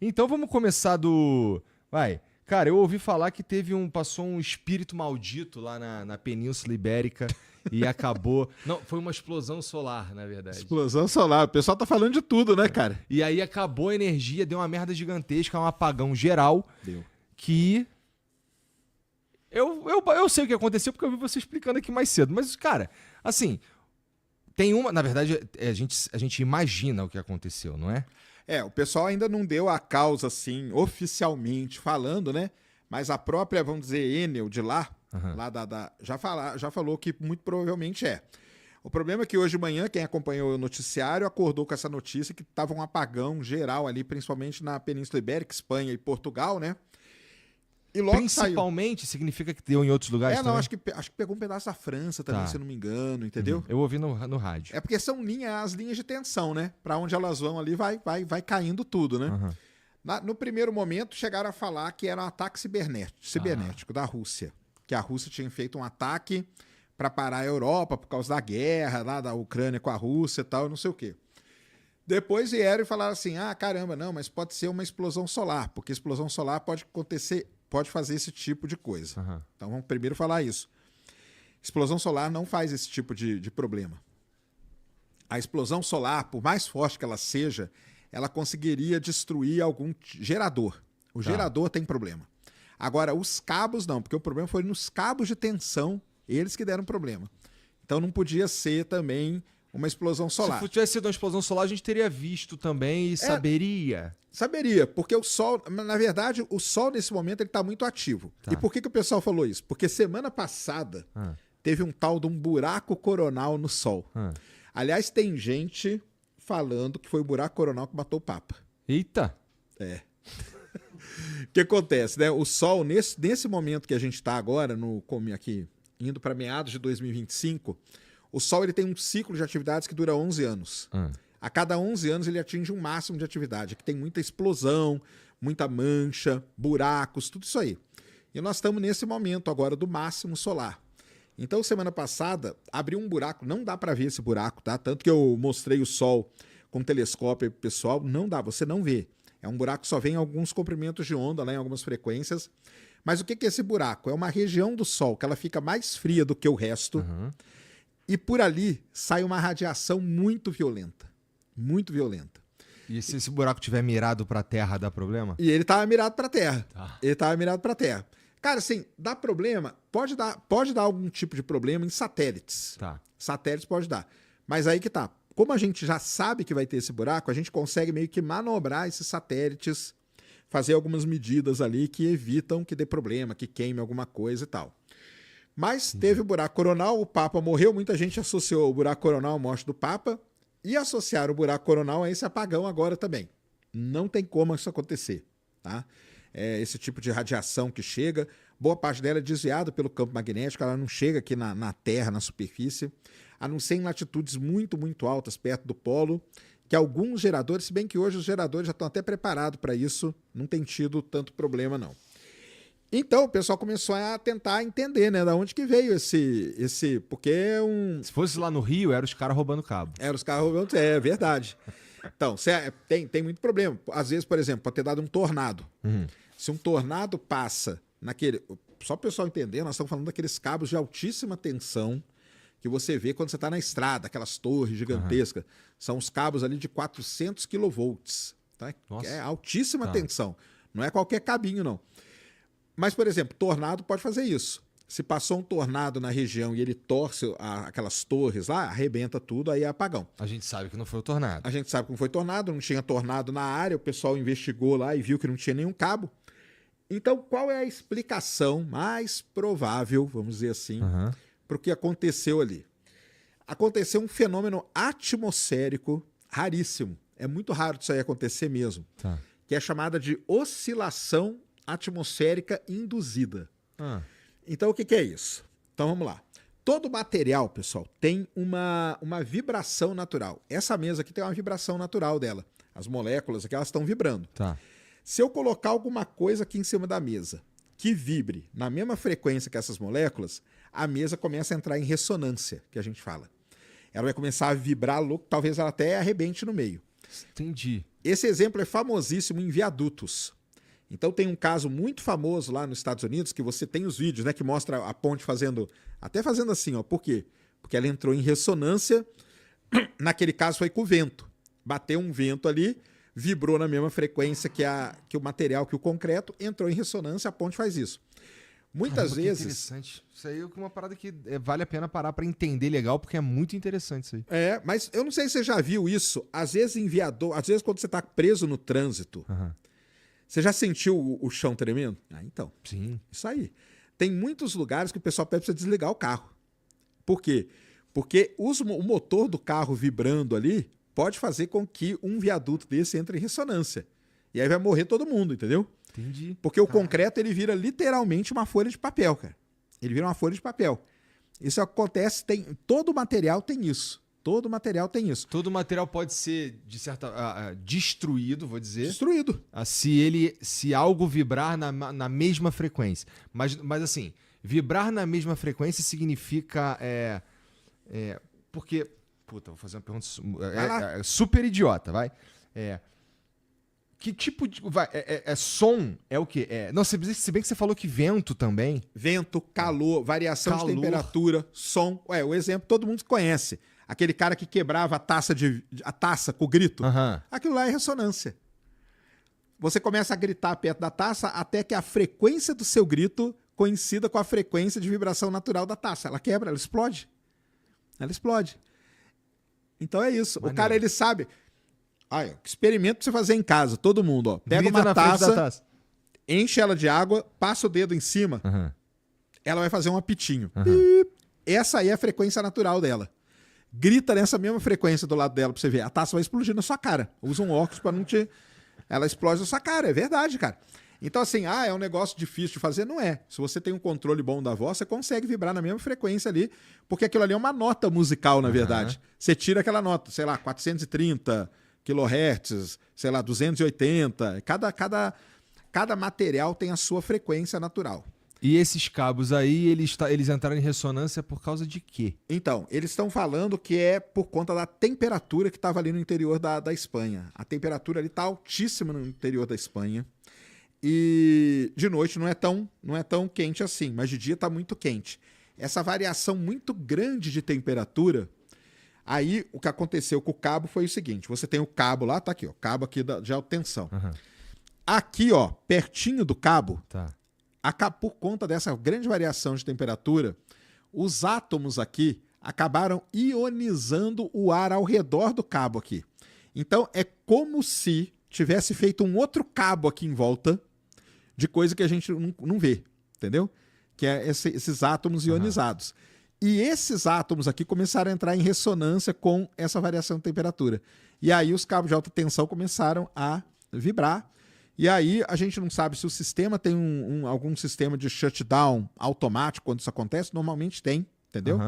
Então vamos começar do... Vai. Cara, eu ouvi falar que passou um espírito maldito lá na Península Ibérica e acabou... Não, foi uma explosão solar, na verdade. Explosão solar. O pessoal tá falando de tudo, né, cara? E aí acabou a energia, deu uma merda gigantesca, um apagão geral. Deu. Que... Eu sei o que aconteceu porque eu vi você explicando aqui mais cedo. Mas, cara, assim... Tem uma... Na verdade, a gente imagina o que aconteceu, não é? O pessoal ainda não deu a causa, assim, oficialmente falando, né? Mas a própria, vamos dizer, Enel de lá, já falou que muito provavelmente é. O problema é que hoje de manhã, quem acompanhou o noticiário acordou com essa notícia que estava um apagão geral ali, principalmente na Península Ibérica, Espanha e Portugal, né? E logo principalmente saiu. Significa que deu em outros lugares também? Não, acho que pegou um pedaço da França também, se eu não me engano, entendeu? Eu ouvi no rádio. É porque são as linhas de tensão, né? Para onde elas vão ali vai caindo tudo, né? No primeiro momento chegaram a falar que era um ataque cibernético da Rússia, que a Rússia tinha feito um ataque para parar a Europa por causa da guerra lá da Ucrânia com a Rússia e tal, não sei o quê. Depois vieram e falaram assim, caramba, não, mas pode ser uma explosão solar, porque explosão solar pode fazer esse tipo de coisa. Então vamos primeiro falar isso. Explosão solar não faz esse tipo de problema. A explosão solar, por mais forte que ela seja, ela conseguiria destruir algum gerador. O gerador tem problema. Agora, os cabos não, porque o problema foi nos cabos de tensão, eles que deram problema. Então não podia ser também uma explosão solar. Se tivesse sido uma explosão solar, a gente teria visto também e saberia. Saberia, porque o Sol, na verdade, o Sol nesse momento ele está muito ativo. E por que o pessoal falou isso? Porque semana passada teve um tal de um buraco coronal no Sol. Aliás, tem gente falando que foi o buraco coronal que matou o Papa. Eita! O que acontece, né? O Sol, nesse momento que a gente está agora, aqui, indo para meados de 2025, o Sol ele tem um ciclo de atividades que dura 11 anos. A cada 11 anos ele atinge um máximo de atividade, que tem muita explosão, muita mancha, buracos, tudo isso aí. E nós estamos nesse momento agora do máximo solar. Então, semana passada, abriu um buraco, não dá para ver esse buraco, tá? Tanto que eu mostrei o Sol com um telescópio aí pro pessoal, não dá, você não vê. É um buraco que só vem em alguns comprimentos de onda, lá em algumas frequências. Mas o que é esse buraco? É uma região do Sol que ela fica mais fria do que o resto. E por ali sai uma radiação muito violenta. Muito violenta. E se esse buraco tiver mirado para a Terra, dá problema? E ele estava mirado para a Terra. Ele estava mirado para a Terra. Cara, assim, dá problema, pode dar algum tipo de problema em satélites. Satélites pode dar. Mas aí que tá. Como a gente já sabe que vai ter esse buraco, a gente consegue meio que manobrar esses satélites, fazer algumas medidas ali que evitam que dê problema, que queime alguma coisa e tal. Mas teve o buraco coronal, o Papa morreu, muita gente associou o buraco coronal à morte do Papa e associaram o buraco coronal a esse apagão agora também. Não tem como isso acontecer, tá? Esse tipo de radiação que chega, boa parte dela é desviada pelo campo magnético, ela não chega aqui na Terra, na superfície, a não ser em latitudes muito, muito altas, perto do polo, que alguns geradores, se bem que hoje os geradores já estão até preparados para isso, não tem tido tanto problema não. Então o pessoal começou a tentar entender, né, da onde que veio esse porque é um... Se fosse lá no Rio, eram os caras roubando cabo. Eram os caras roubando, é verdade. Então, tem muito problema. Às vezes, por exemplo, pode ter dado um tornado. Se um tornado passa naquele... Só para o pessoal entender, nós estamos falando daqueles cabos de altíssima tensão que você vê quando você está na estrada, aquelas torres gigantescas. São os cabos ali de 400 kV. Tá? É altíssima tensão. Não é qualquer cabinho, não. Mas, por exemplo, tornado pode fazer isso. Se passou um tornado na região e ele torce aquelas torres lá, arrebenta tudo, aí é apagão. A gente sabe que não foi o tornado. A gente sabe que não foi tornado, não tinha tornado na área, o pessoal investigou lá e viu que não tinha nenhum cabo. Então, qual é a explicação mais provável, vamos dizer assim, para o que aconteceu ali? Aconteceu um fenômeno atmosférico raríssimo. É muito raro isso aí acontecer mesmo. Que é chamada de oscilação atmosférica induzida. Então, o que é isso? Então, vamos lá. Todo material, pessoal, tem uma vibração natural. Essa mesa aqui tem uma vibração natural dela. As moléculas aqui, elas estão vibrando. Se eu colocar alguma coisa aqui em cima da mesa que vibre na mesma frequência que essas moléculas, a mesa começa a entrar em ressonância, que a gente fala. Ela vai começar a vibrar louco, talvez ela até arrebente no meio. Entendi. Esse exemplo é famosíssimo em viadutos. Então tem um caso muito famoso lá nos Estados Unidos, que você tem os vídeos, né, que mostra a ponte até fazendo assim, ó. Por quê? Porque ela entrou em ressonância, naquele caso foi com o vento. Bateu um vento ali, vibrou na mesma frequência que o material, que o concreto, entrou em ressonância, a ponte faz isso. Muitas vezes... Interessante. Isso aí é uma parada que vale a pena parar para entender legal, porque é muito interessante isso aí. Mas eu não sei se você já viu isso, às vezes às vezes quando você está preso no trânsito, você já sentiu o chão tremendo? Então. Sim. Isso aí. Tem muitos lugares que o pessoal pede para desligar o carro. Por quê? Porque o motor do carro vibrando ali pode fazer com que um viaduto desse entre em ressonância. E aí vai morrer todo mundo, entendeu? Entendi. Porque o concreto, ele vira literalmente uma folha de papel, cara. Ele vira uma folha de papel. Isso acontece, todo material tem isso. Todo material tem isso. Todo material pode ser, de certa destruído, vou dizer. Destruído. Se algo vibrar na mesma frequência. Mas assim, vibrar na mesma frequência significa... porque... Puta, vou fazer uma pergunta super idiota, vai. Que tipo de... som é o quê? Não, se bem que você falou que vento também. Vento, calor, variação de temperatura, som. O exemplo todo mundo conhece. Aquele cara que quebrava a taça com o grito. Aquilo lá é ressonância. Você começa a gritar perto da taça até que a frequência do seu grito coincida com a frequência de vibração natural da taça. Ela quebra, ela explode. Ela explode. Então é isso. Maneiro. O cara, ele sabe... experimento pra você fazer em casa, todo mundo, ó. Pega uma taça, enche ela de água, passa o dedo em cima, ela vai fazer um apitinho. Essa aí é a frequência natural dela. Grita nessa mesma frequência do lado dela pra você ver. A taça vai explodir na sua cara. Usa um óculos pra não te... Ela explode na sua cara, é verdade, cara. Então assim, é um negócio difícil de fazer? Não é. Se você tem um controle bom da voz, você consegue vibrar na mesma frequência ali, porque aquilo ali é uma nota musical, na verdade. Você tira aquela nota, sei lá, 430... kHz, sei lá, 280. Cada material tem a sua frequência natural. E esses cabos aí, eles entraram em ressonância por causa de quê? Então, eles estão falando que é por conta da temperatura que estava ali no interior da Espanha. A temperatura ali está altíssima no interior da Espanha. E de noite não é tão quente assim, mas de dia está muito quente. Essa variação muito grande de temperatura... Aí, o que aconteceu com o cabo foi o seguinte. Você tem o cabo lá, tá aqui, ó. Cabo aqui de alta tensão. Aqui, ó, pertinho do cabo, por conta dessa grande variação de temperatura, os átomos aqui acabaram ionizando o ar ao redor do cabo aqui. Então, é como se tivesse feito um outro cabo aqui em volta de coisa que a gente não vê, entendeu? Que é esses átomos ionizados. E esses átomos aqui começaram a entrar em ressonância com essa variação de temperatura. E aí os cabos de alta tensão começaram a vibrar. E aí a gente não sabe se o sistema tem algum sistema de shutdown automático quando isso acontece. Normalmente tem, entendeu?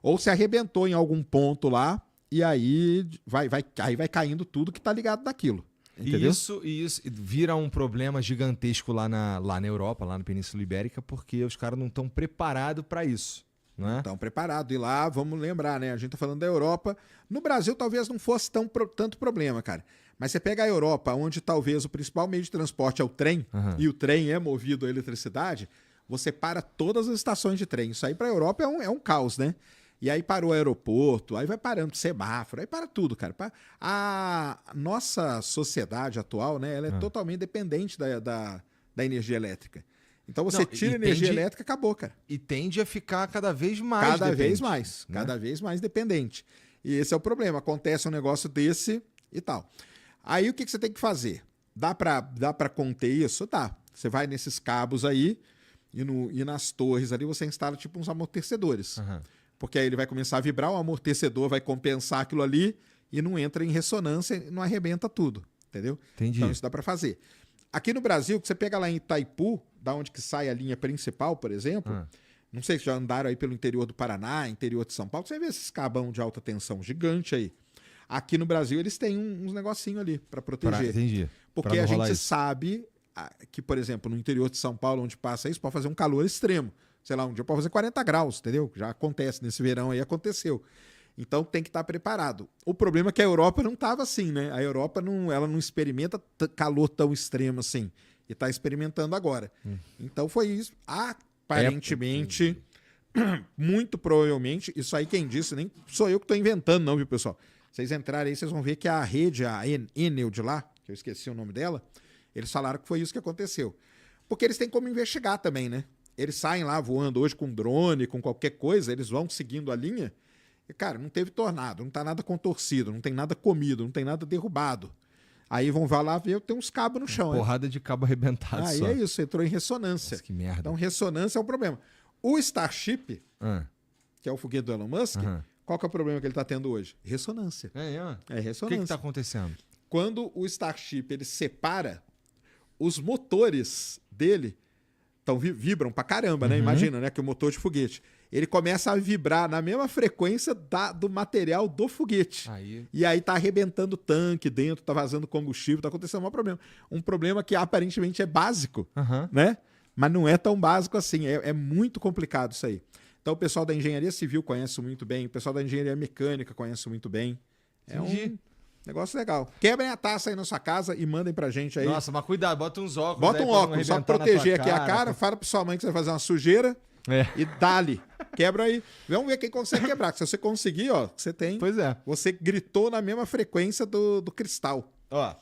Ou se arrebentou em algum ponto lá e aí vai caindo tudo que está ligado naquilo. Entendeu? E isso vira um problema gigantesco lá na Europa, lá na Península Ibérica, porque os caras não estão preparados para isso. Estão preparados. E lá, vamos lembrar, né? A gente tá falando da Europa. No Brasil, talvez não fosse tanto problema, cara. Mas você pega a Europa, onde talvez o principal meio de transporte é o trem, e o trem é movido a eletricidade, você para todas as estações de trem. Isso aí para a Europa é um caos, né? E aí para o aeroporto, aí vai parando semáforo, aí para tudo, cara. A nossa sociedade atual, né? Ela é totalmente dependente da energia elétrica. Então você tira energia elétrica, acabou, cara. E tende a ficar cada vez mais cada vez mais dependente. E esse é o problema. Acontece um negócio desse e tal. Aí o que você tem que fazer? Dá pra conter isso? Dá. Você vai nesses cabos aí e nas torres ali você instala tipo uns amortecedores. Porque aí ele vai começar a vibrar, o amortecedor vai compensar aquilo ali e não entra em ressonância e não arrebenta tudo. Entendeu? Entendi. Então isso dá pra fazer. Aqui no Brasil, que você pega lá em Itaipu, da onde que sai a linha principal, por exemplo, não sei se já andaram aí pelo interior do Paraná, interior de São Paulo, você vê esses cabão de alta tensão gigante aí. Aqui no Brasil eles têm uns negocinhos ali para proteger. Entendi. Porque a gente sabe que, por exemplo, no interior de São Paulo, onde passa isso, pode fazer um calor extremo. Sei lá, um dia pode fazer 40 graus, entendeu? Já acontece, nesse verão aí aconteceu. Então tem que estar preparado. O problema é que a Europa não estava assim, né? A Europa ela não experimenta calor tão extremo assim. E está experimentando agora. Então foi isso. Aparentemente, muito provavelmente, isso aí quem disse, nem sou eu que estou inventando não, viu, pessoal? Vocês entrarem aí, vocês vão ver que a rede, a Enel de lá, que eu esqueci o nome dela, eles falaram que foi isso que aconteceu. Porque eles têm como investigar também, né? Eles saem lá voando hoje com drone, com qualquer coisa, eles vão seguindo a linha. E, cara, não teve tornado, não tá nada contorcido, não tem nada comido, não tem nada derrubado. Aí vão lá ver, tem uns cabos no chão. Porrada de cabo arrebentado aí só. É isso, entrou em ressonância. Nossa, que merda. Então, ressonância é um problema. O Starship, que é o foguete do Elon Musk, qual que é o problema que ele está tendo hoje? Ressonância. É ressonância. O que está acontecendo? Quando o Starship ele separa, os motores dele vibram pra caramba, né? Imagina, né? Que o motor de foguete. Ele começa a vibrar na mesma frequência do material do foguete. E aí tá arrebentando tanque dentro, tá vazando combustível, tá acontecendo um problema. Um problema que aparentemente é básico, né? Mas não é tão básico assim. É muito complicado isso aí. Então o pessoal da engenharia civil conhece muito bem, o pessoal da engenharia mecânica conhece muito bem. É um negócio legal. Quebrem a taça aí na sua casa e mandem pra gente aí. Nossa, mas cuidado, bota uns óculos. Bota um óculos, só pra proteger aqui a cara. Fala pra sua mãe que você vai fazer uma sujeira e dá-lhe. Quebra aí. Vamos ver quem consegue quebrar. Se você conseguir, ó, você tem. Pois é. Você gritou na mesma frequência do cristal. Ó.